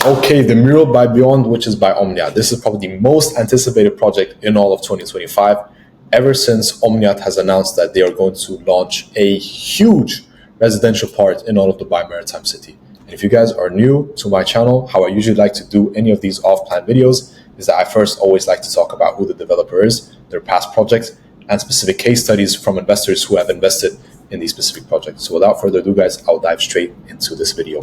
Okay, the Mural by Beyond, which is by Omniat. This is probably the most anticipated project in all of 2025, ever since Omniat has announced that they are going to launch a huge residential part in all of Dubai Maritime City. And if you guys are new to my channel, how I usually like to do any of these off-plan videos is that I first always like to talk about who the developer is, their past projects, and specific case studies from investors who have invested in these specific projects. So without further ado, guys, I'll dive straight into this video.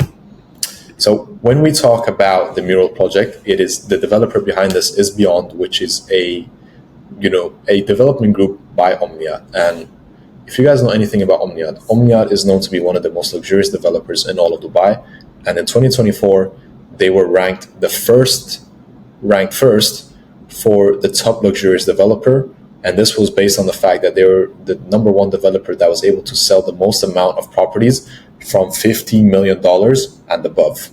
So when we talk about the Mural project, it is the developer behind this is Beyond, which is a development group by Omniat. And if you guys know anything about Omniat, Omniat is known to be one of the most luxurious developers in all of Dubai. And in 2024, they were ranked first for the top luxurious developer. And this was based on the fact that they were the number one developer that was able to sell the most amount of properties from $50 million and above.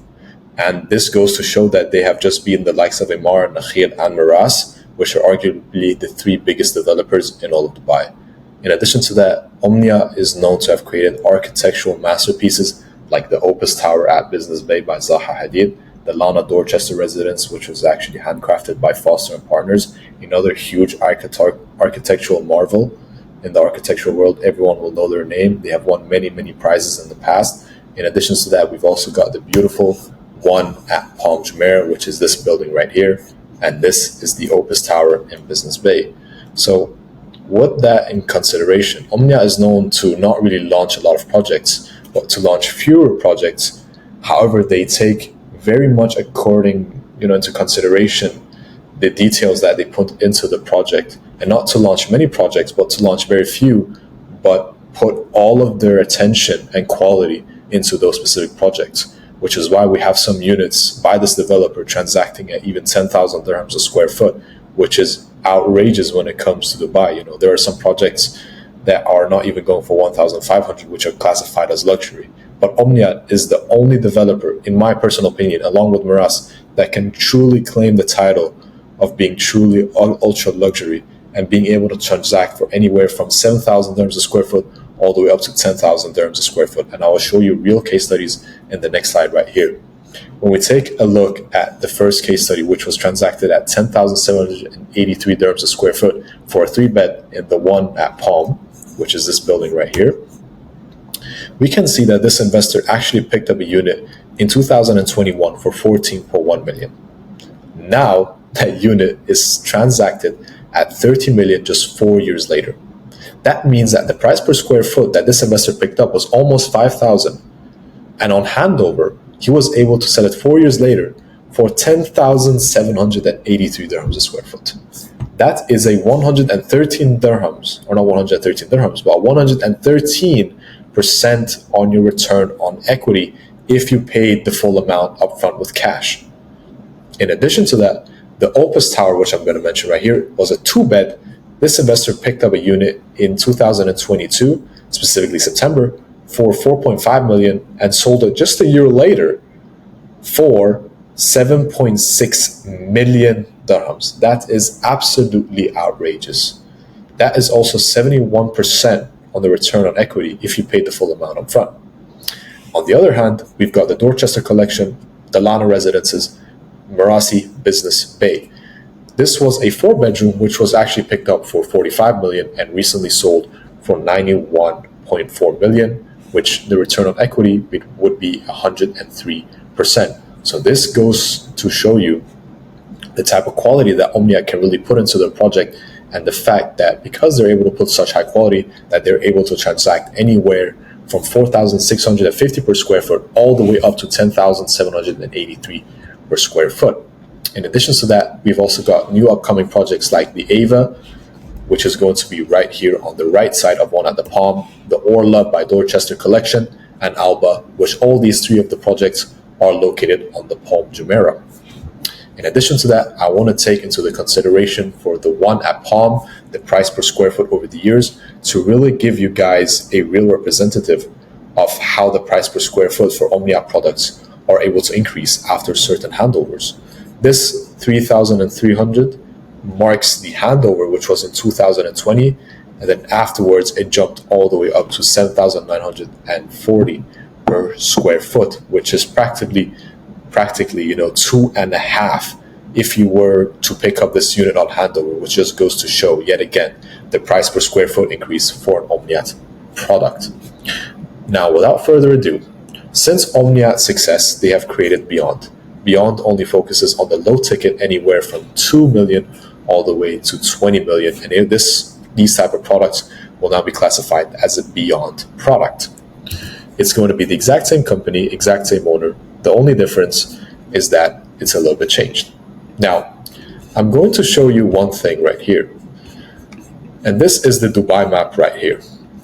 And this goes to show that they have just been the likes of Emaar, Nakheel, and Miras, which are arguably the three biggest developers in all of Dubai. In addition to that, Omnia is known to have created architectural masterpieces like the Opus Tower at Business Bay by Zaha Hadid, the Lana Dorchester residence, which was actually handcrafted by Foster and Partners, another huge architectural marvel in the architectural world. Everyone will know their name. They have won many, many prizes in the past. In addition to that, we've also got the beautiful one at Palm Jumeirah, which is this building right here. And this is the Opus Tower in Business Bay. So with that in consideration, Omnia is known to not really launch a lot of projects, but to launch fewer projects. However, they take very much into consideration the details that they put into the project, and not to launch many projects, but to launch very few, but put all of their attention and quality into those specific projects, which is why we have some units by this developer transacting at even 10,000 dirhams a square foot, which is outrageous when it comes to Dubai. There are some projects that are not even going for 1,500, which are classified as luxury. But Omniat is the only developer, in my personal opinion, along with Miras, that can truly claim the title of being truly ultra luxury and being able to transact for anywhere from 7,000 dirhams a square foot all the way up to 10,000 dirhams a square foot. And I will show you real case studies in the next slide right here. When we take a look at the first case study, which was transacted at 10,783 dirhams a square foot for a 3-bed in the one at Palm, which is this building right here, we can see that this investor actually picked up a unit in 2021 for 14.1 million. Now that unit is transacted at 30 million just 4 years later. That means that the price per square foot that this investor picked up was almost 5,000. And on handover, he was able to sell it 4 years later for 10,783 dirhams a square foot. That is a 113 dirhams, or not 113 dirhams, but 113% on your return on equity if you paid the full amount upfront with cash. In addition to that, the Opus Tower, which I'm going to mention right here, was a 2-bed. This investor picked up a unit in 2022, specifically September, for 4.5 million and sold it just a year later for 7.6 million dirhams. That is absolutely outrageous. That is also 71% on the return on equity if you paid the full amount up front. On the other hand, we've got the Dorchester collection, the Lana residences, Marasi Business Bay. This was a 4-bedroom, which was actually picked up for 45 million and recently sold for 91.4 million, which the return on equity would be 103%. So this goes to show you the type of quality that Omnia can really put into their project, and the fact that because they're able to put such high quality, that they're able to transact anywhere from 4,650 per square foot all the way up to 10,783 per square foot. In addition to that, we've also got new upcoming projects like the Ava, which is going to be right here on the right side of one at the Palm, the Orla by Dorchester Collection, and Alba, which all these three of the projects are located on the Palm Jumeirah. In addition to that, I want to take into the consideration for the one at Palm, the price per square foot over the years, to really give you guys a real representative of how the price per square foot for Omnia products are able to increase after certain handovers. This 3,300 marks the handover, which was in 2020, and then afterwards it jumped all the way up to 7,940 per square foot, which is practically practically, 2.5 if you were to pick up this unit on handover, which just goes to show, yet again, the price per square foot increase for an Omniat product. Now, without further ado, since Omniat's success, they have created Beyond. Beyond only focuses on the low ticket, anywhere from 2 million all the way to 20 million. And these type of products will now be classified as a Beyond product. It's going to be the exact same company, exact same owner. The only difference is that it's a little bit changed. Now, I'm going to show you one thing right here. And this is the Dubai map right here.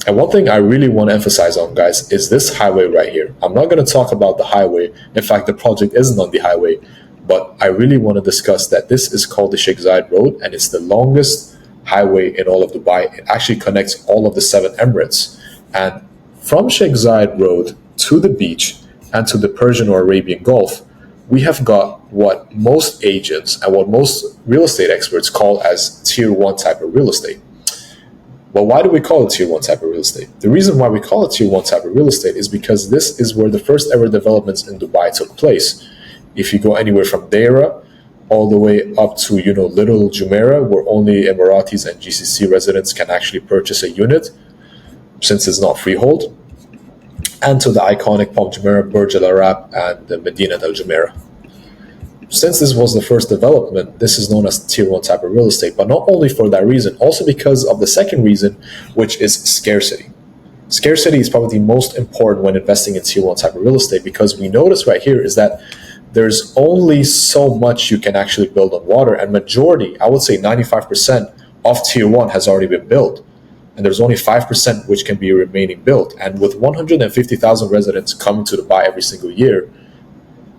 And one thing I really want to emphasize on, guys, is this highway right here. I'm not going to talk about the highway. In fact, the project isn't on the highway. But I really want to discuss that this is called the Sheikh Zayed Road, and it's the longest highway in all of Dubai. It actually connects all of the 7 Emirates. And from Sheikh Zayed Road to the beach and to the Persian or Arabian Gulf, we have got what most agents and what most real estate experts call as tier 1 type of real estate. Well, why do we call it tier 1 type of real estate? The reason why we call it tier 1 type of real estate is because this is where the first ever developments in Dubai took place. If you go anywhere from Deira all the way up to, Little Jumeirah, where only Emiratis and GCC residents can actually purchase a unit, since it's not freehold, and to the iconic Palm Jumeirah, Burj Al Arab, and the Medina Al Jumeirah. Since this was the first development, this is known as tier 1 type of real estate, but not only for that reason, also because of the second reason, which is scarcity. Scarcity is probably the most important when investing in tier 1 type of real estate, because we notice right here is that there's only so much you can actually build on water, and majority, I would say 95% of tier 1 has already been built. And there's only 5% which can be remaining built. And with 150,000 residents coming to Dubai every single year,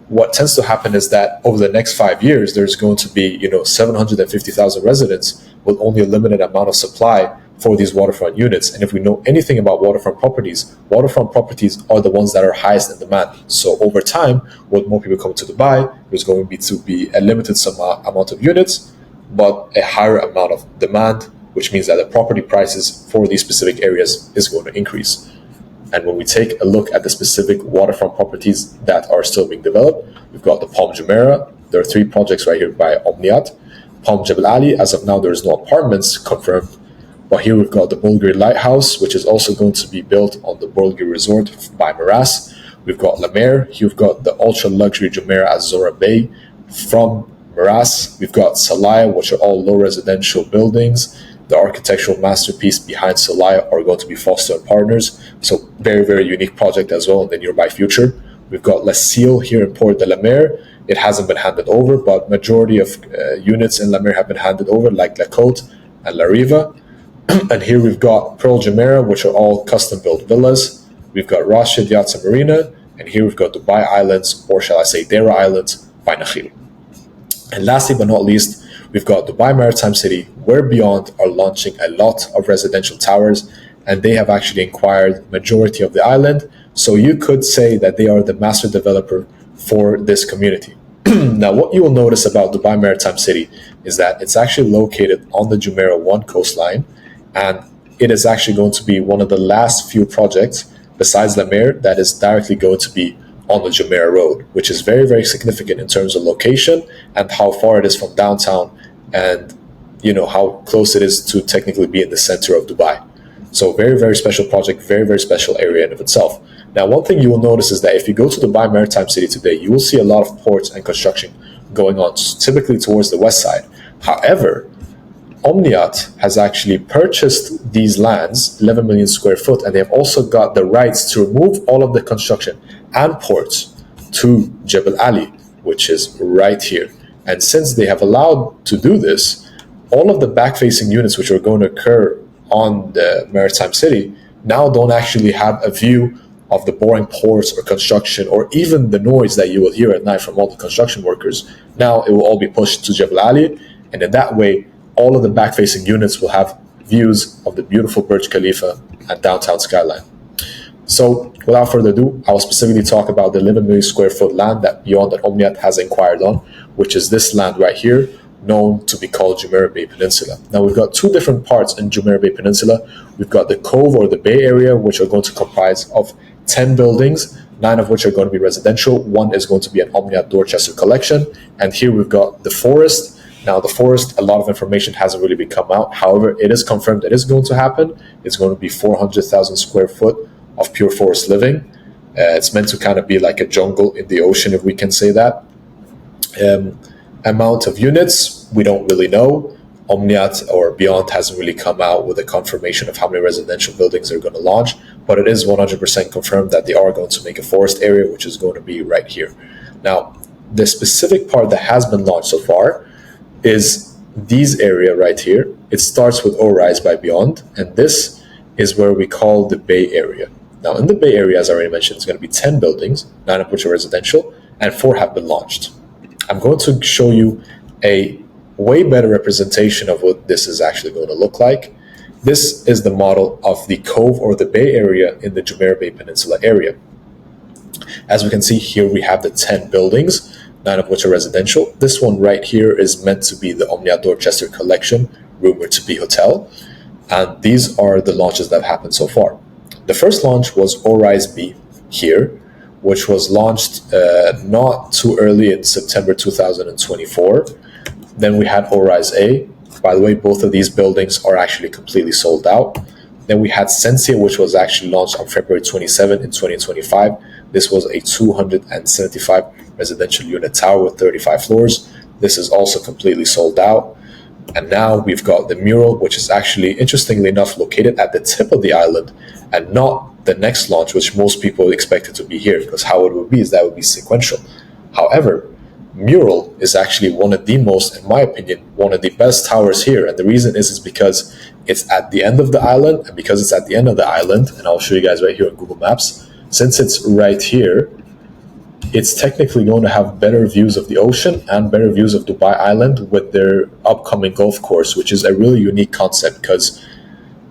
what tends to happen is that over the next 5 years, there's going to be, 750,000 residents with only a limited amount of supply for these waterfront units. And if we know anything about waterfront properties are the ones that are highest in demand. So over time, with more people coming to Dubai, there's going to be a limited amount of units, but a higher amount of demand, which means that the property prices for these specific areas is going to increase. And when we take a look at the specific waterfront properties that are still being developed, we've got the Palm Jumeirah. There are 3 projects right here by Omniat. Palm Jebel Ali, as of now, there is no apartments confirmed. But here we've got the Bulgari Lighthouse, which is also going to be built on the Bulgari Resort by Miras. We've got La Mer. Here we've got the ultra-luxury Jumeirah Azora Bay from Miras. We've got Salaya, which are all low residential buildings. The architectural masterpiece behind Salaya are going to be Foster & Partners. So very, very unique project as well in the nearby future. We've got La Sille here in Port de la Mer. It hasn't been handed over, but majority of units in La Mer have been handed over, like La Côte and La Riva. And here we've got Pearl Jumeirah, which are all custom-built villas. We've got Rashid Yachts and Marina. And here we've got Dubai Islands, or shall I say Deira Islands, by Nakhil. And lastly but not least, we've got Dubai Maritime City, where Beyond are launching a lot of residential towers, and they have actually acquired majority of the island. So you could say that they are the master developer for this community. Now, what you will notice about Dubai Maritime City is that it's actually located on the Jumeirah 1 coastline, and it is actually going to be one of the last few projects besides La Mer that is directly going to be on the Jumeirah Road, which is very, very significant in terms of location and how far it is from downtown, and how close it is to technically be in the center of Dubai. So very, very special project, very, very special area in of itself. Now, one thing you will notice is that if you go to Dubai Maritime City today, you will see a lot of ports and construction going on, typically towards the west side. However, Omniat has actually purchased these lands, 11 million square foot, and they've also got the rights to remove all of the construction and ports to Jebel Ali, which is right here. And since they have allowed to do this, all of the back-facing units which are going to occur on the Maritime City now don't actually have a view of the boring ports or construction, or even the noise that you will hear at night from all the construction workers. Now it will all be pushed to Jebel Ali, and in that way, all of the back-facing units will have views of the beautiful Burj Khalifa and downtown skyline. So without further ado, I will specifically talk about the 11 million square foot land that Beyond and Omniat has inquired on, which is this land right here, known to be called Jumeirah Bay Peninsula. Now, we've got 2 different parts in Jumeirah Bay Peninsula. We've got the Cove or the Bay area, which are going to comprise of 10 buildings 9 of which are going to be residential. 1 is going to be an Omnia Dorchester collection. And here we've got the forest. Now, the forest, a lot of information hasn't really become out. However, it is confirmed it is going to happen. It's going to be 400,000 square foot of pure forest living. It's meant to kind of be like a jungle in the ocean, if we can say that. Amount of units, we don't really know. Omniat or Beyond hasn't really come out with a confirmation of how many residential buildings they're going to launch, but it is 100% confirmed that they are going to make a forest area, which is going to be right here. Now, the specific part that has been launched so far is these area right here. It starts with O-Rise by Beyond, and this is where we call the Bay Area. Now, in the Bay Area, as I already mentioned, it's going to be 10 buildings, 9 of which are residential, and 4 have been launched. I'm going to show you a way better representation of what this is actually going to look like. This is the model of the Cove or the Bay Area in the Jumeirah Bay Peninsula area. As we can see here, we have the 10 buildings, 9 of which are residential. This one right here is meant to be the Omnia Dorchester collection, rumored to be hotel. And these are the launches that have happened so far. The first launch was O-Rise B here, which was launched not too early in September 2024. Then we had O-Rise A. By the way, both of these buildings are actually completely sold out. Then we had Sensia, which was actually launched on February 27 in 2025. This was a 275 residential unit tower with 35 floors. This is also completely sold out. And now we've got the Mural, which is actually, interestingly enough, located at the tip of the island and not the next launch, which most people expected to be here, because how it would be is that would be sequential. However, Mural is actually one of the most, in my opinion, one of the best towers here. And the reason is because it's at the end of the island. And because it's at the end of the island, and I'll show you guys right here on Google Maps, since it's right here, it's technically going to have better views of the ocean and better views of Dubai Island with their upcoming golf course, which is a really unique concept because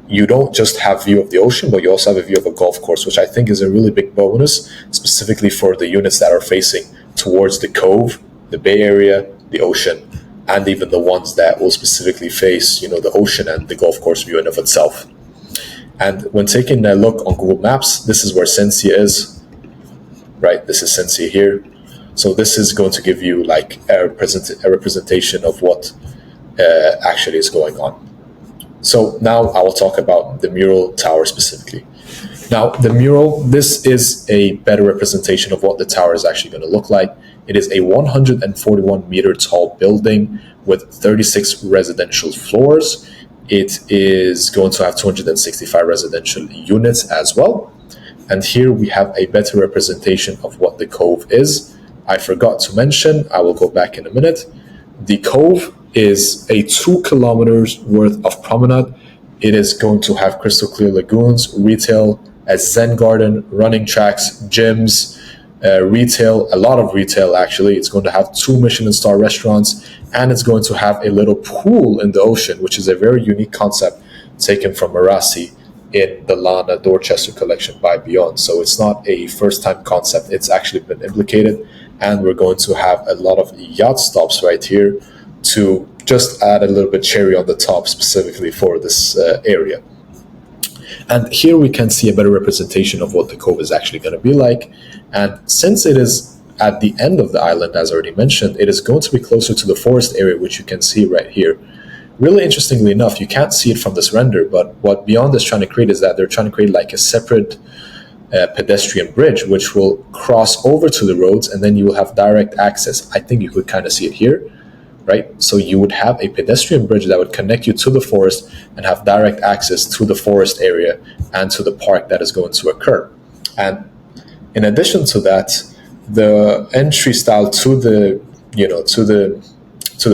you don't just have view of the ocean, but you also have a view of a golf course, which I think is a really big bonus, specifically for the units that are facing towards the Cove, the Bay Area, the ocean, and even the ones that will specifically face, the ocean and the golf course view in of itself. And when taking a look on Google Maps, this is where Sensia is, right? This is Sensia here. So this is going to give you like a representation of what actually is going on. So now I will talk about the Mural Tower specifically. Now, the Mural, this is a better representation of what the tower is actually going to look like. It is a 141 meter tall building with 36 residential floors. It is going to have 265 residential units as well. And here we have a better representation of what the Cove is. I forgot to mention, I will go back in a minute. The Cove is a 2 kilometers worth of promenade. It is going to have crystal clear lagoons, retail, a Zen garden, running tracks, gyms, retail, a lot of retail actually. It's going to have 2 Michelin star restaurants, and it's going to have a little pool in the ocean, which is a very unique concept taken from Marassi in the Lana Dorchester collection by Beyond. So it's not a first time concept, it's actually been implicated, and we're going to have a lot of yacht stops right here to just add a little bit cherry on the top specifically for this area. And here we can see a better representation of what the Cove is actually going to be like. And since it is at the end of the island, as already mentioned, it is going to be closer to the forest area, which you can see right here. Really interestingly enough, you can't see it from this render, but what Beyond is trying to create is that they're trying to create like a separate pedestrian bridge, which will cross over to the roads, and then you will have direct access. I think you could kind of see it here, right? So you would have a pedestrian bridge that would connect you to the forest and have direct access to the forest area and to the park that is going to occur. And in addition to that, the entry style to the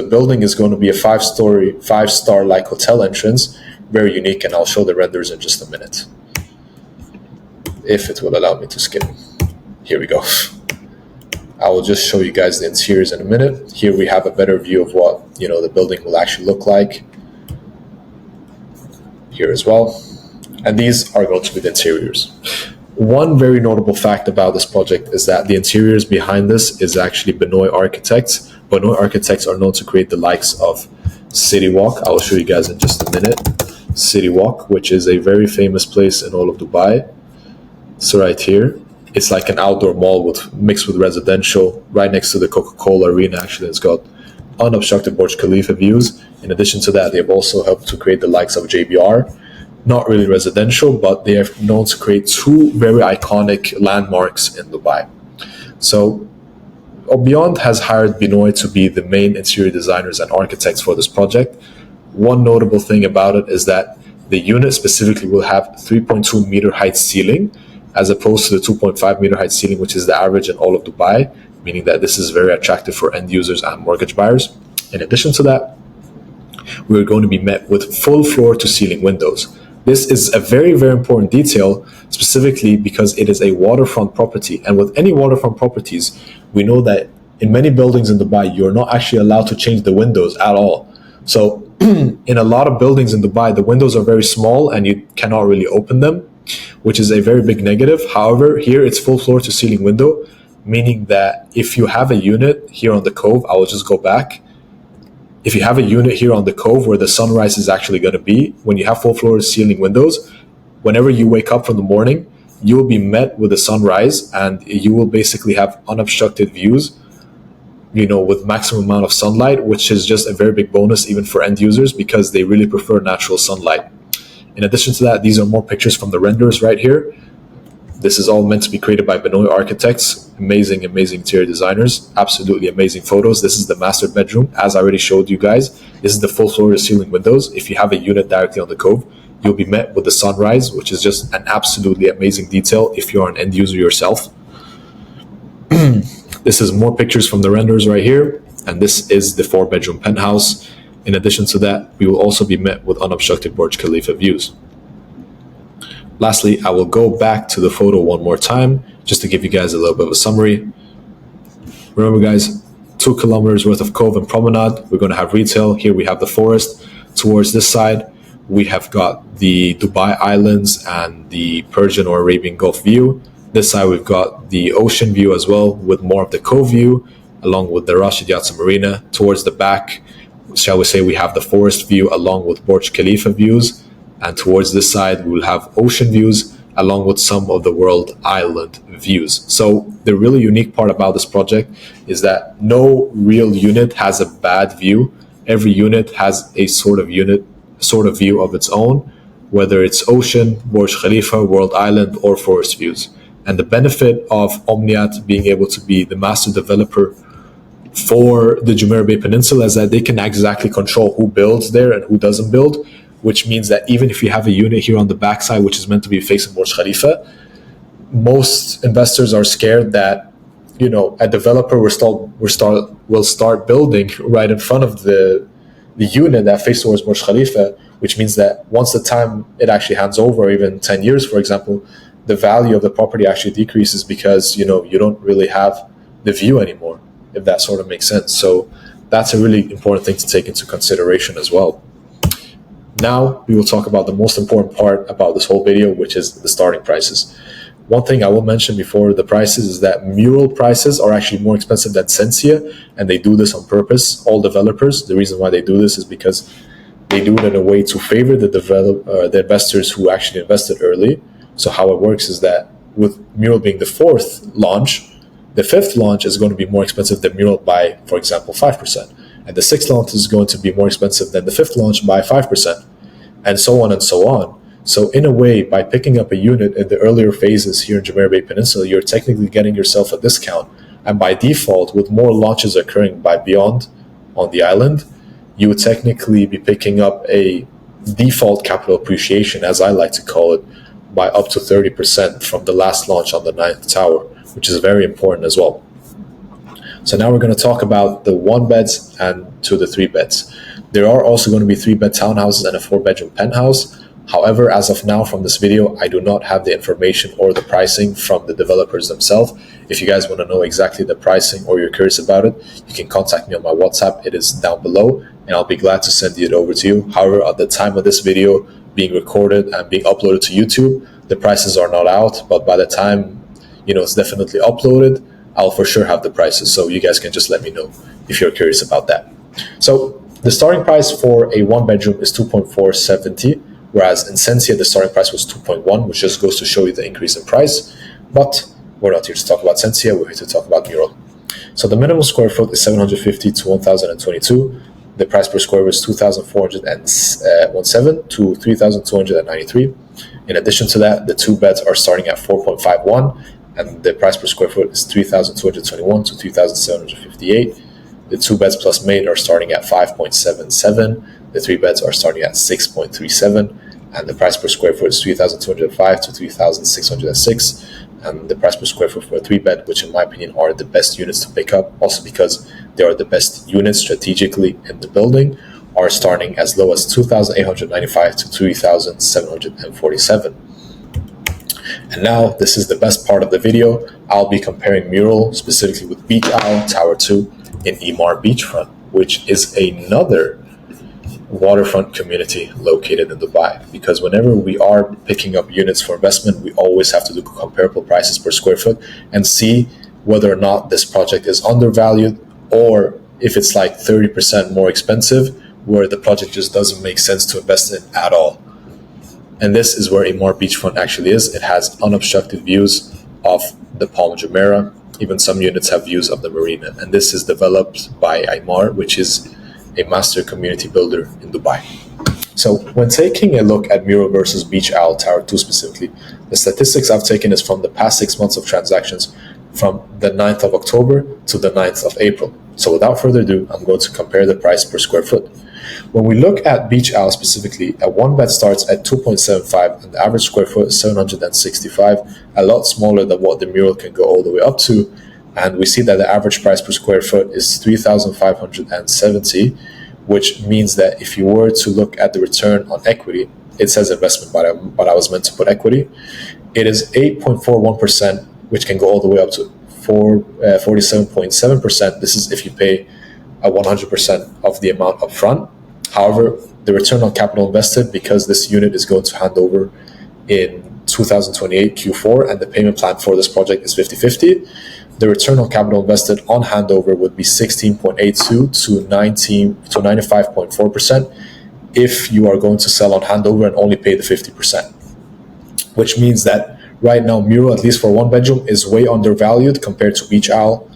building is going to be a 5-star like hotel entrance, very unique, and I'll show the renders in just a minute if it will allow me to skip. Here we go. I will just show you guys the interiors in a minute. Here we have a better view of what the building will actually look like here as well. And these are going to be the interiors. One very notable fact about this project is that the interiors behind this is actually Benoit Architects. Benoit Architects are known to create the likes of City Walk. I will show you guys in just a minute. City Walk, which is a very famous place in all of Dubai. So right here, It's like an outdoor mall with mixed with residential, right next to the Coca-Cola arena. Actually, it's got unobstructed Burj Khalifa views. In addition to that, they've also helped to create the likes of JBR. Not really residential, but they are known to create two very iconic landmarks in Dubai. So Beyond has hired Binoy to be the main interior designers and architects for this project. One notable thing about it is that the unit specifically will have 3.2 meter height ceiling, as opposed to the 2.5 meter height ceiling, which is the average in all of Dubai, meaning that this is very attractive for end users and mortgage buyers. In addition to that, we're going to be met with full floor to ceiling windows. This is a very, very important detail, specifically because it is a waterfront property. And with any waterfront properties, we know that in many buildings in Dubai, you're not actually allowed to change the windows at all. So in a lot of buildings in Dubai, the windows are very small and you cannot really open them, which is a very big negative. However, here it's full floor to ceiling window, meaning that if you have a unit here on the cove, I will just go back. If you have a unit here on the cove where the sunrise is actually going to be, when you have full floor to ceiling windows, whenever you wake up from the morning, you will be met with the sunrise and you will basically have unobstructed views, with maximum amount of sunlight, which is just a very big bonus even for end users because they really prefer natural sunlight. In addition to that, these are more pictures from the renders right here. This is all meant to be created by Benoit architects, amazing interior designers, absolutely amazing photos. This is the master bedroom, as I already showed you guys. This is the full floor to ceiling windows. If you have a unit directly on the cove, you'll be met with the sunrise, which is just an absolutely amazing detail if you're an end user yourself. This is more pictures from the renders right here, and this is the 4-bedroom penthouse. In addition to that, we will also be met with unobstructed Burj Khalifa views. Lastly, I will go back to the photo one more time, just to give you guys a little bit of a summary. Remember guys, 2 kilometers worth of cove and promenade. We're going to have retail. Here we have the forest. Towards this side, we have got the Dubai Islands and the Persian or Arabian Gulf view. This side, we've got the ocean view as well, with more of the cove view, along with the Rashid Yachts Marina. Towards the back, shall we say, we have the forest view along with Burj Khalifa views. And towards this side, we will have ocean views along with some of the world island views. So the really unique part about this project is that no real unit has a bad view. Every unit has a sort of view of its own, whether it's ocean, Burj Khalifa, world island, or forest views. And the benefit of Omniat being able to be the master developer for the Jumeirah Bay Peninsula is that they can exactly control who builds there and who doesn't build, which means that even if you have a unit here on the backside, which is meant to be facing Burj Khalifa, most investors are scared that, a developer will start building right in front of the unit that faces towards Burj Khalifa, which means that once the time it actually hands over, even 10 years, for example, the value of the property actually decreases because, you don't really have the view anymore, if that sort of makes sense. So that's a really important thing to take into consideration as well. Now we will talk about the most important part about this whole video, which is the starting prices. One thing I will mention before the prices is that Mural prices are actually more expensive than Sensia, and they do this on purpose. All developers, the reason why they do this is because they do it in a way to favor the investors who actually invested early. So how it works is that with Mural being the 4th launch, the 5th launch is going to be more expensive than Mural by, for example, 5%. And the 6th launch is going to be more expensive than the 5th launch by 5%, and so on and so on. So in a way, by picking up a unit in the earlier phases here in Jumeirah Bay Peninsula, you're technically getting yourself a discount. And by default, with more launches occurring by Beyond on the island, you would technically be picking up a default capital appreciation, as I like to call it, by up to 30% from the last launch on the 9th tower, which is very important as well. So now we're going to talk about the 1-beds and 2 to 3-beds. There are also going to be 3-bed townhouses and a 4-bedroom penthouse. However, as of now from this video, I do not have the information or the pricing from the developers themselves. If you guys want to know exactly the pricing or you're curious about it, you can contact me on my WhatsApp. It is down below, and I'll be glad to send it over to you. However, at the time of this video being recorded and being uploaded to YouTube, the prices are not out, but by the time it's definitely uploaded, I'll for sure have the prices, so you guys can just let me know if you're curious about that. So the starting price for a 1-bedroom is 2.470, whereas in Sensia the starting price was 2.1, which just goes to show you the increase in price. But we're not here to talk about Sensia, we're here to talk about Mural. So the minimum square foot is 750 to 1,022. The price per square is 2,417 to 3,293. In addition to that, the two beds are starting at 4.51, and the price per square foot is 3,221 to 3,758. The two beds plus maid are starting at 5.77. The three beds are starting at 6.37, and the price per square foot is 3,205 to 3,606. And the price per square foot for a three bed, which in my opinion are the best units to pick up, also because they are the best units strategically in the building, are starting as low as 2,895 to 3,747. And now this is the best part of the video. I'll be comparing Mural specifically with Beach Owl Tower 2 in Emaar Beachfront, which is another waterfront community located in Dubai, because whenever we are picking up units for investment, we always have to do comparable prices per square foot and see whether or not this project is undervalued, or if it's like 30% more expensive, where the project just doesn't make sense to invest in at all. And this is where Emaar Beachfront actually is. It has unobstructed views of the Palm Jumeirah. Even some units have views of the marina. And this is developed by Emaar, which is a master community builder in Dubai. So when taking a look at Mural versus Beach Owl Tower 2 specifically, the statistics I've taken is from the past 6 months of transactions from the 9th of October to the 9th of April. So without further ado, I'm going to compare the price per square foot. When we look at Beach Owl specifically, a one bed starts at 2.75 and the average square foot is 765, a lot smaller than what the Mural can go all the way up to. And we see that the average price per square foot is 3,570, which means that if you were to look at the return on equity, it says investment, but I was meant to put equity. It is 8.41%, which can go all the way up to 47.7%. This is if you pay 100% of the amount up front. However, the return on capital invested, because this unit is going to hand over in 2028 Q4 and the payment plan for this project is 50-50, the return on capital invested on handover would be 16.82 to 95.4% if you are going to sell on handover and only pay the 50%. Which means that right now Mural, at least for one bedroom, is way undervalued compared to Beach Owl.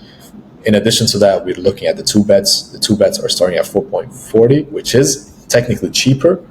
In addition to that, we're looking at the two beds. The two beds are starting at 4.40, which is technically cheaper,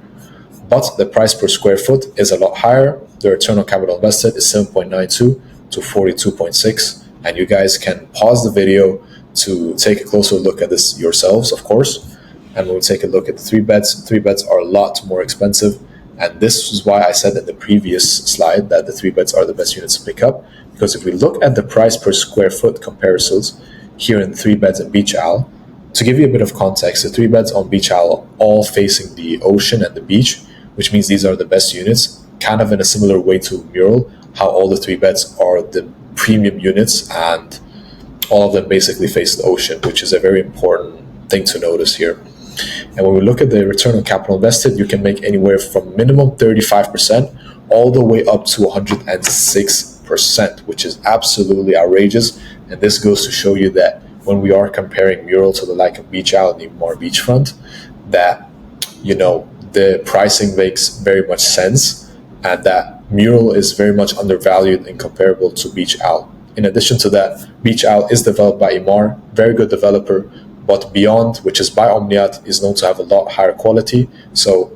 but the price per square foot is a lot higher. The return on capital invested is 7.92 to 42.6. And you guys can pause the video to take a closer look at this yourselves, of course. And we'll take a look at the three beds. Three beds are a lot more expensive. And this is why I said in the previous slide that the three beds are the best units to pick up. Because if we look at the price per square foot comparisons here in the three beds in Beach Owl, to give you a bit of context, the three beds on Beach Owl all facing the ocean and the beach, which means these are the best units, kind of in a similar way to Mural, how all the three beds are the premium units and all of them basically face the ocean, which is a very important thing to notice here. And when we look at the return on capital invested, you can make anywhere from minimum 35% all the way up to 106%, which is absolutely outrageous. And this goes to show you that when we are comparing Mural to the like of Beach Owl and Emaar Beachfront, that, you know, the pricing makes very much sense and that Mural is very much undervalued and comparable to Beach Owl. In addition to that, Beach Owl is developed by Emaar, very good developer, but Beyond, which is by Omniat, is known to have a lot higher quality. So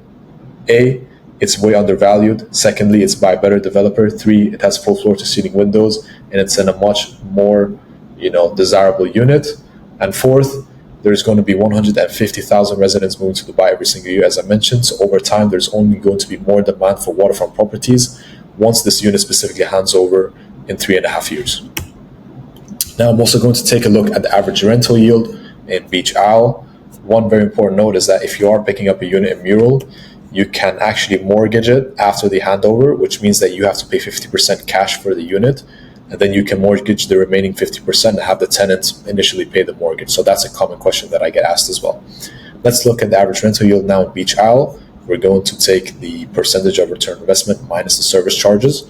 A, it's way undervalued. Secondly, it's by a better developer. 3, it has full floor to ceiling windows, and it's in a much more, you know, desirable unit. And 4th, there's going to be 150,000 residents moving to Dubai every single year, as I mentioned. So over time, there's only going to be more demand for waterfront properties once this unit specifically hands over in 3.5 years. Now, I'm also going to take a look at the average rental yield in Beach Owl. One very important note is that if you are picking up a unit in Mural, you can actually mortgage it after the handover, which means that you have to pay 50% cash for the unit, and then you can mortgage the remaining 50% and have the tenants initially pay the mortgage. So that's a common question that I get asked as well. Let's look at the average rental yield now in Beach Owl. We're going to take the percentage of return investment minus the service charges.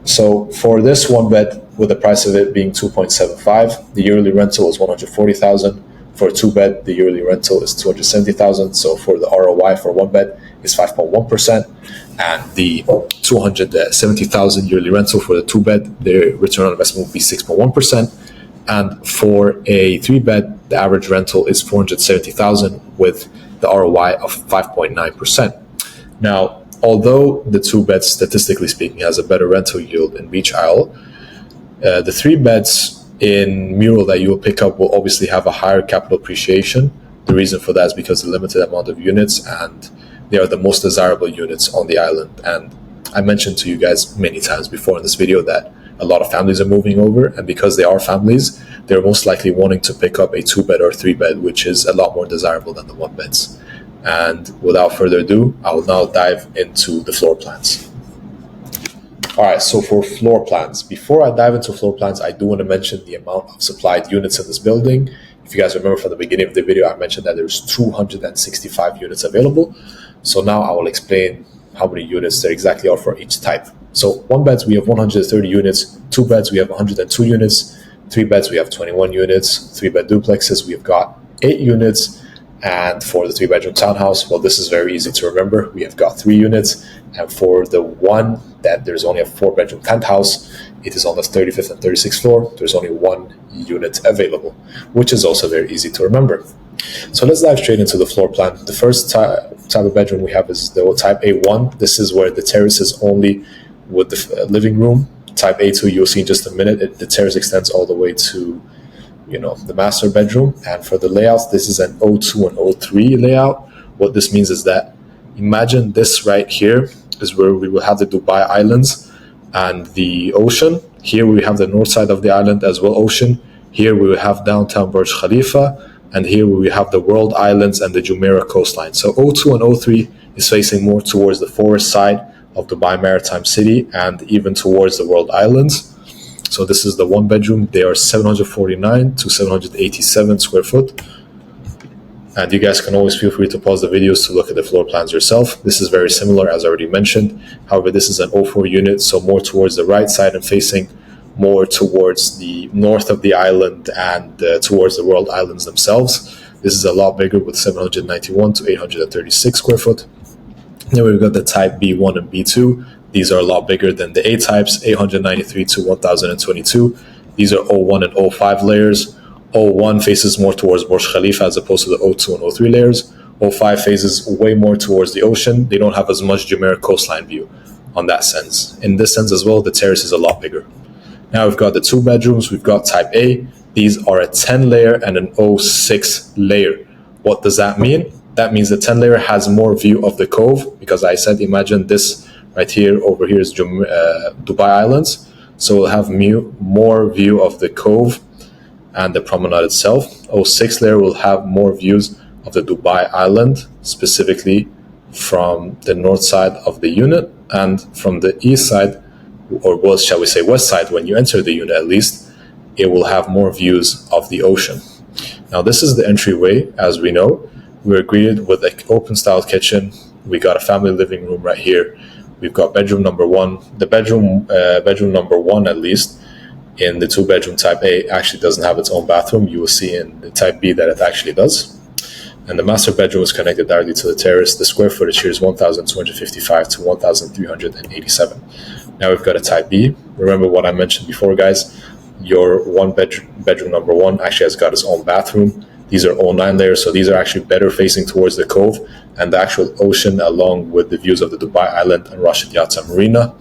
So for this one bed, with the price of it being 2.75, the yearly rental is 140,000. For a 2-bed, the yearly rental is $270,000. So for the ROI for 1-bed is 5.1%, and the $270,000 yearly rental for the 2-bed, the return on investment will be 6.1%. And for a 3-bed, the average rental is $470,000 with the ROI of 5.9%. Now, although the 2-bed, statistically speaking, has a better rental yield in Beach Isle, the 3-beds in Mural that you will pick up will obviously have a higher capital appreciation. The reason for that is because of the limited amount of units, and they are the most desirable units on the island. And I mentioned to you guys many times before in this video that a lot of families are moving over, and because they are families, they're most likely wanting to pick up a 2-bed or 3-bed, which is a lot more desirable than the 1-beds. And without further ado, I will now dive into the floor plans. All right, so for floor plans, before I dive into floor plans, I do want to mention the amount of supplied units in this building. If you guys remember from the beginning of the video, I mentioned that there's 265 units available. So now I will explain how many units there exactly are for each type. So 1-beds, we have 130 units. 2-beds, we have 102 units. 3-beds, we have 21 units. 3-bed duplexes, we've got 8 units. And for the 3-bedroom townhouse, well, this is very easy to remember. We have got 3 units. And for the one that there's only a 4-bedroom penthouse, it is on the 35th and 36th floor. There's only 1 unit available, which is also very easy to remember. So let's dive straight into the floor plan. The first type of bedroom we have is the type A1. This is where the terrace is only with the living room. Type A2, you'll see in just a minute, the terrace extends all the way to, the master bedroom. And for the layouts, this is an O2 and O3 layout. What this means is that, imagine this right here is where we will have the Dubai Islands and the ocean. Here we have the north side of the island as well, ocean. Here we will have downtown Burj Khalifa. And here we have the World Islands and the Jumeirah coastline. So O2 and O3 is facing more towards the forest side of Dubai Maritime City and even towards the World Islands. So this is the 1-bedroom. They are 749 to 787 square foot. And you guys can always feel free to pause the videos to look at the floor plans yourself. This is very similar, as already mentioned. However, this is an O4 unit, so more towards the right side and facing more towards the north of the island and towards the World Islands themselves. This is a lot bigger with 791 to 836 square foot. Then we've got the type B1 and B2. These are a lot bigger than the A types, 893 to 1022. These are O1 and O5 layers. O1 faces more towards Burj Khalifa as opposed to the O2 and O3 layers. O5 faces way more towards the ocean. They don't have as much Jumeirah coastline view on that sense. In this sense as well, the terrace is a lot bigger. Now we've got the 2 bedrooms. We've got type A. These are a 10 layer and an 06 layer. What does that mean? That means the 10 layer has more view of the cove, because I said, imagine this right here, over here is Dubai Islands. So we'll have more view of the cove and the promenade itself. 06 layer will have more views of the Dubai Island, specifically from the north side of the unit, and from the east side, or well, shall we say west side, when you enter the unit at least, it will have more views of the ocean. Now this is the entryway. As we know, we're greeted with an open style kitchen. We got a family living room right here. We've got bedroom number 1. The bedroom number 1, at least in the 2-bedroom type A, actually doesn't have its own bathroom. You will see in the type B that it actually does. And the master bedroom is connected directly to the terrace. The square footage here is 1,255 to 1,387. Now we've got a type B. Remember what I mentioned before, guys. Your bedroom number 1 actually has got its own bathroom. These are 09 layers, so these are actually better facing towards the cove and the actual ocean, along with the views of the Dubai Island and Rashid Yatta Marina.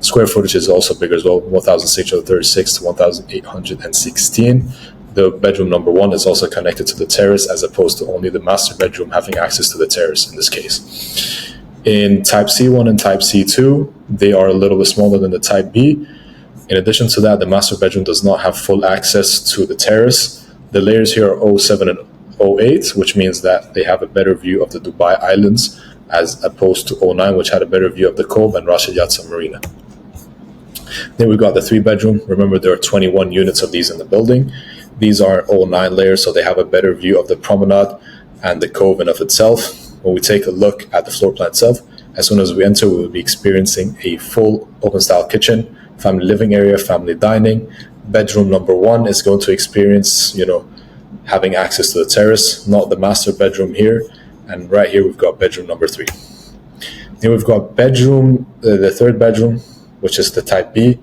Square footage is also bigger as well, 1,636 to 1,816. The bedroom number 1 is also connected to the terrace, as opposed to only the master bedroom having access to the terrace in this case. In type C1 and type C2, they are a little bit smaller than the type B. In addition to that, the master bedroom does not have full access to the terrace. The layers here are 07 and 08, which means that they have a better view of the Dubai Islands, as opposed to 09, which had a better view of the cove and Rashid Yatta Marina. Then we've got the 3-bedroom. Remember, there are 21 units of these in the building. These are 09 layers, so they have a better view of the promenade and the cove in of itself. When we take a look at the floor plan itself, as soon as we enter, we will be experiencing a full open-style kitchen, family living area, family dining. Bedroom number 1 is going to experience, having access to the terrace, not the master bedroom here. And right here, we've got bedroom number 3. Then we've got the third bedroom, which is the type B.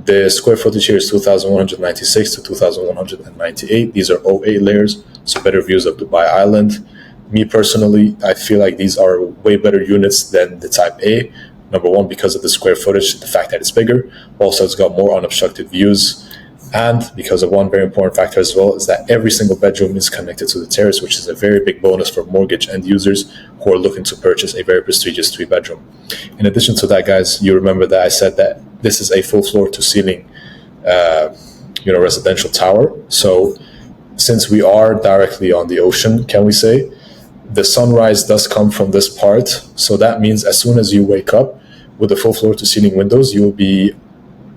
The square footage here is 2,196 to 2,198. These are 08 layers, so better views of Dubai Island. Me personally, I feel like these are way better units than the type A. Number one, because of the square footage, the fact that it's bigger. Also, it's got more unobstructed views. And because of one very important factor as well, is that every single bedroom is connected to the terrace, which is a very big bonus for mortgage end users who are looking to purchase a very prestigious 3-bedroom. In addition to that, guys, you remember that I said that this is a full floor to ceiling, residential tower. So since we are directly on the ocean, can we say, the sunrise does come from this part. So that means as soon as you wake up with the full floor to ceiling windows, you'll be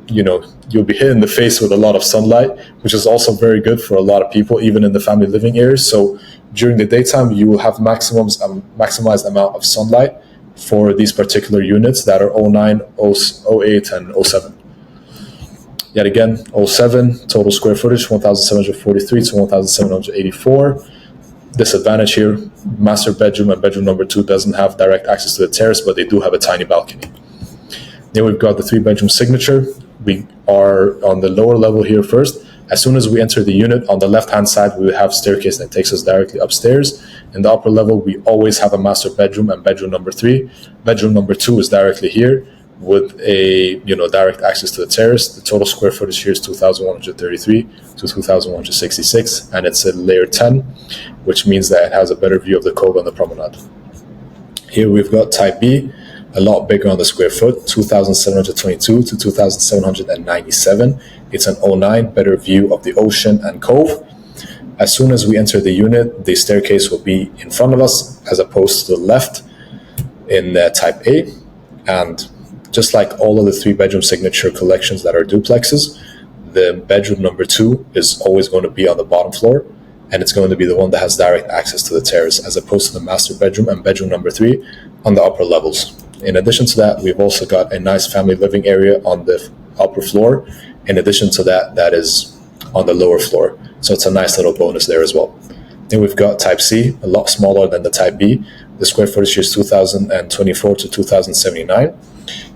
hit in the face with a lot of sunlight, which is also very good for a lot of people, even in the family living areas. So during the daytime, you will have maximized amount of sunlight for these particular units that are 09, 08, and 07. Yet again, 07, total square footage, 1,743 to 1,784. Disadvantage here, master bedroom and bedroom number 2 doesn't have direct access to the terrace, but they do have a tiny balcony. Then we've got the 3-bedroom signature. We are on the lower level here first. As soon as we enter the unit, on the left-hand side, we have staircase that takes us directly upstairs. In the upper level, we always have a master bedroom and bedroom number 3. Bedroom number 2 is directly here with a direct access to the terrace. The total square footage here is 2,133 to 2,166, and it's a layer 10, which means that it has a better view of the cove and the promenade. Here we've got type B, a lot bigger on the square foot, 2,722 to 2,797. It's an 09, better view of the ocean and cove. As soon as we enter the unit, the staircase will be in front of us as opposed to the left in type A. And just like all of the 3-bedroom signature collections that are duplexes, the bedroom number 2 is always going to be on the bottom floor, and it's going to be the one that has direct access to the terrace, as opposed to the master bedroom and bedroom number 3 on the upper levels. In addition to that, we've also got a nice family living area on the upper floor. In addition to that, that is on the lower floor. So it's a nice little bonus there as well. Then we've got type C, a lot smaller than the type B. The square footage is 2,024 to 2,079.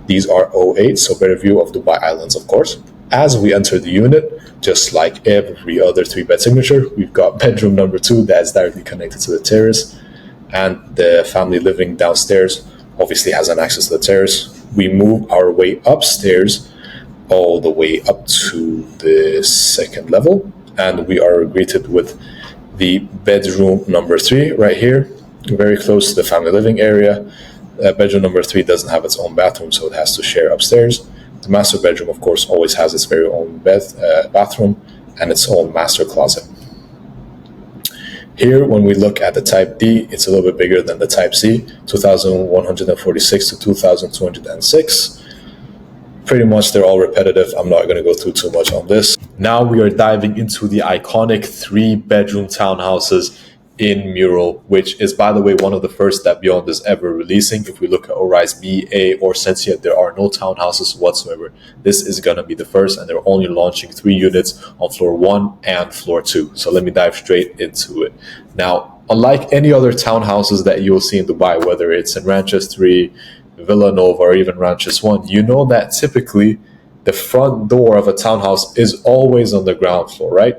These are 08, so better view of Dubai Islands, of course. As we enter the unit, just like every other 3-bed signature, we've got bedroom number 2 that's directly connected to the terrace, and the family living downstairs obviously has an access to the terrace. We move our way upstairs all the way up to the 2nd level, and we are greeted with the bedroom number 3 right here, very close to the family living area. Bedroom number 3 doesn't have its own bathroom, so it has to share upstairs. The master bedroom, of course, always has its very own bathroom and its own master closet. Here, when we look at the type D, it's a little bit bigger than the type C, 2,146 to 2,206. Pretty much they're all repetitive. I'm not going to go through too much on this. Now we are diving into the iconic 3-bedroom townhouses in Mural, which is, by the way, one of the first that Beyond is ever releasing. If we look at Orize B, A, or Sensia, there are no townhouses whatsoever. This is going to be the first, and they're only launching 3 units on floor 1 and floor 2. So let me dive straight into it. Now, unlike any other townhouses that you will see in Dubai, whether it's in Ranches 3, Villa Nova, or even Ranches 1, you know that typically the front door of a townhouse is always on the ground floor, right?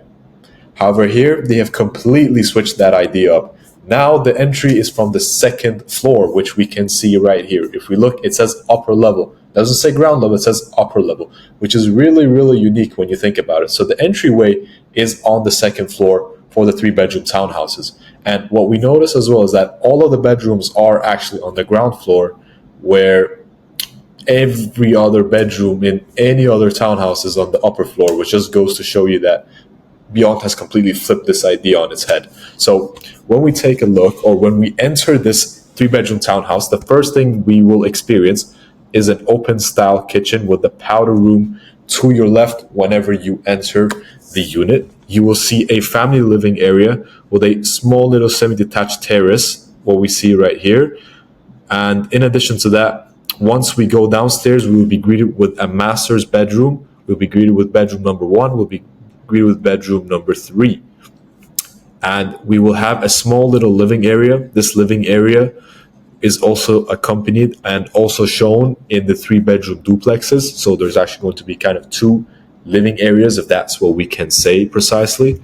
However, here they have completely switched that idea up. Now the entry is from the 2nd floor, which we can see right here. If we look, it says upper level. It doesn't say ground level, it says upper level, which is really, really unique when you think about it. So the entryway is on the 2nd floor for the 3-bedroom townhouses. And what we notice as well is that all of the bedrooms are actually on the ground floor, where every other bedroom in any other townhouse is on the upper floor, which just goes to show you that Beyond has completely flipped this idea on its head. So when we take a look, or when we enter this 3-bedroom townhouse, the first thing we will experience is an open style kitchen with the powder room to your left. Whenever you enter the unit, you will see a family living area with a small little semi-detached terrace, what we see right here. And in addition to that, once we go downstairs, we will be greeted with a master's bedroom. We'll be greeted with bedroom number 1. We'll be greeted with bedroom number 3. And we will have a small little living area. This living area is also accompanied and also shown in the 3-bedroom duplexes. So there's actually going to be kind of 2 living areas, if that's what we can say precisely.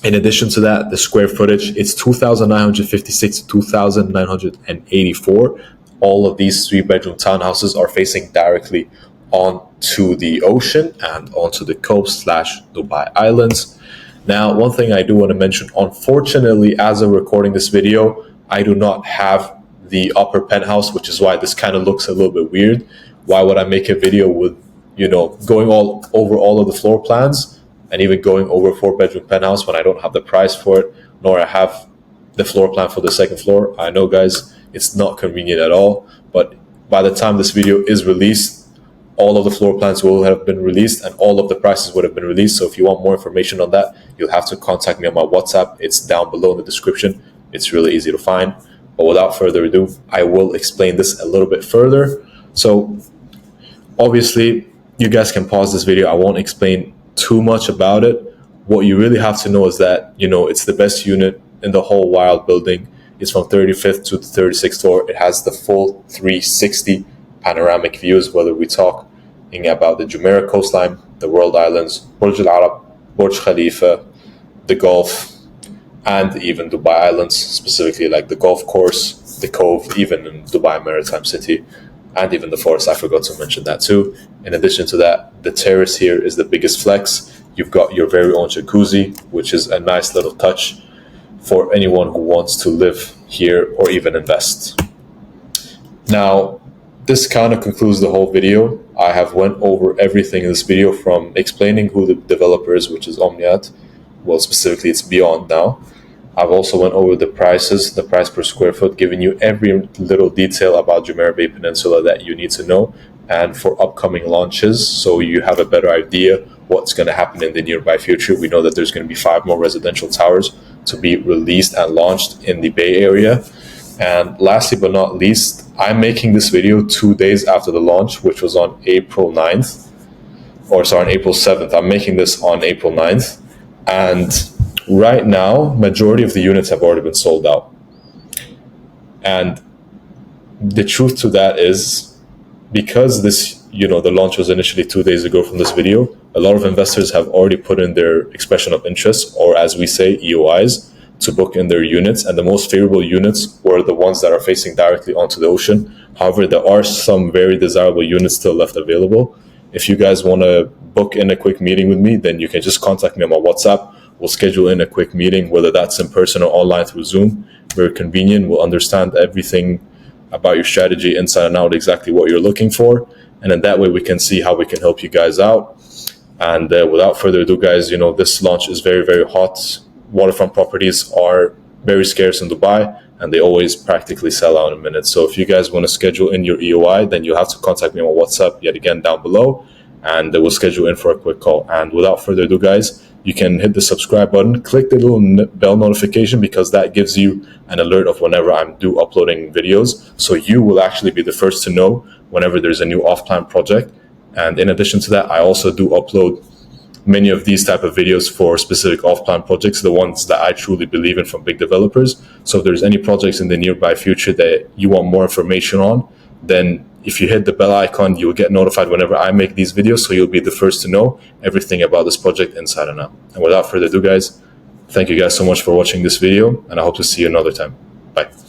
In addition to that, the square footage, it's 2,956 to 2,984. All of these 3-bedroom townhouses are facing directly onto the ocean and onto the coast/Dubai Islands. Now, one thing I do want to mention, unfortunately, as I'm recording this video, I do not have the upper penthouse, which is why this kind of looks a little bit weird. Why would I make a video with, going all over all of the floor plans and even going over a 4-bedroom penthouse when I don't have the price for it, nor I have the floor plan for the second floor? I know, guys, it's not convenient at all, but by the time this video is released, all of the floor plans will have been released and all of the prices would have been released. So if you want more information on that, you'll have to contact me on my WhatsApp. It's down below in the description. It's really easy to find. But without further ado, I will explain this a little bit further. So obviously, you guys can pause this video. I won't explain too much about it. What you really have to know is that, it's the best unit in the whole wild building. It's from 35th to the 36th floor. It has the full 360 panoramic views, whether we're talking about the Jumeirah coastline, the World Islands, Burj Al Arab, Burj Khalifa, the Gulf, and even Dubai Islands, specifically like the golf course, the cove, even in Dubai Maritime City, and even the forest. I forgot to mention that too. In addition to that, the terrace here is the biggest flex. You've got your very own jacuzzi, which is a nice little touch for anyone who wants to live here or even invest. Now, this kind of concludes the whole video. I have went over everything in this video, from explaining who the developer is, which is Omniat. Well, specifically, it's Beyond now. I've also went over the prices, the price per square foot, giving you every little detail about Jumeirah Bay Peninsula that you need to know, and for upcoming launches, so you have a better idea what's going to happen in the nearby future. We know that there's going to be 5 more residential towers to be released and launched in the Bay Area. And lastly but not least, I'm making this video 2 days after the launch, which was on April 9th. On April 7th. I'm making this on April 9th. And right now, majority of the units have already been sold out. And the truth to that is, because this, the launch was initially 2 days ago from this video, a lot of investors have already put in their expression of interest, or as we say, EOIs, to book in their units, and the most favorable units were the ones that are facing directly onto the ocean. However, there are some very desirable units still left available. If you guys want to book in a quick meeting with me, then you can just contact me on my WhatsApp. We'll schedule in a quick meeting, whether that's in person or online through Zoom. Very convenient. We'll understand everything about your strategy inside and out, exactly what you're looking for. And then that way we can see how we can help you guys out. And without further ado, guys, this launch is very, very hot. Waterfront properties are very scarce in Dubai, and they always practically sell out in a minute. So if you guys want to schedule in your EOI, then you'll have to contact me on WhatsApp, yet again down below, and we'll schedule in for a quick call. And without further ado, guys, you can hit the subscribe button, click the little bell notification, because that gives you an alert of whenever I'm uploading videos. So you will actually be the first to know whenever there's a new off-plan project. And in addition to that, I also do upload many of these type of videos for specific off-plan projects, the ones that I truly believe in from big developers. So if there's any projects in the nearby future that you want more information on, then if you hit the bell icon, you will get notified whenever I make these videos, so you'll be the first to know everything about this project inside and out. And without further ado, guys, thank you guys so much for watching this video, and I hope to see you another time. Bye.